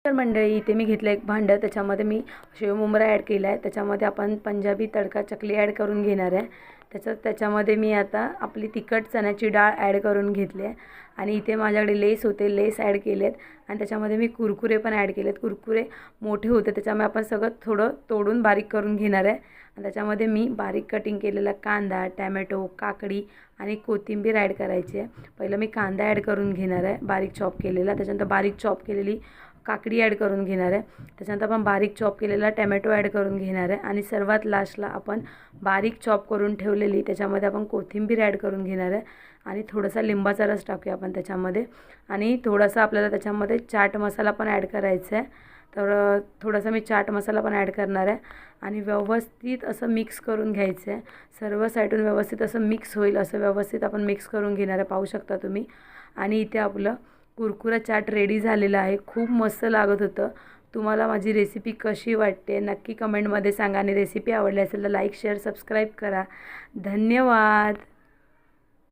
तर मंडळी इथे मी घेतलं एक भांडं, त्याच्यामध्ये मी शेव मुमरा ॲड केला आहे। त्याच्यामध्ये आपण पंजाबी तडका चकली ॲड करून घेणार आहे। त्याच्यामध्ये मी आता आपली तिखट चण्याची डाळ ॲड करून घेतली आहे आणि इथे माझ्याकडे लेस होते, लेस ॲड केलेत आणि त्याच्यामध्ये मी कुरकुरे पण ॲड केलेत। कुरकुरे मोठे होते त्याच्यामुळे आपण सगळं थोडं तोडून बारीक करून घेणार आहे आणि त्याच्यामध्ये मी बारीक कटिंग केलेला कांदा, टॅमॅटो, काकडी आणि कोथिंबीर ॲड करायची आहे। पहिलं मी कांदा ॲड करून घेणार आहे बारीक चॉप केलेला, त्याच्यानंतर बारीक चॉप केलेली काकडी ॲड करून घेणार आहे, त्याच्यानंतर आपण बारीक चॉप केलेला टॅमॅटो ॲड करून घेणार आहे आणि सर्वात लास्टला आपण बारीक चॉप करून ठेवलेली त्याच्यामध्ये आपण कोथिंबीर ॲड करून घेणार आहे आणि थोडासा लिंबाचा रस टाकूया आपण त्याच्यामध्ये आणि थोडासा आपल्याला त्याच्यामध्ये चाट मसाला पण ॲड करायचा आहे। तर थोडासा मी चाट मसाला पण ॲड करणार आहे आणि व्यवस्थित असं मिक्स करून घ्यायचं आहे। सर्व साईडून व्यवस्थित असं मिक्स होईल असं व्यवस्थित आपण मिक्स करून घेणार आहे, पाहू शकता तुम्ही। आणि इथे आपलं कुरकुरा चाट रेडी झालेला आहे, खूप मस्त लागत होतं। तुम्हाला माझी रेसिपी कशी वाटते नक्की कमेंटमध्ये सांगा आणि रेसिपी आवडली असेल तर लाईक शेअर सबस्क्राईब करा। धन्यवाद।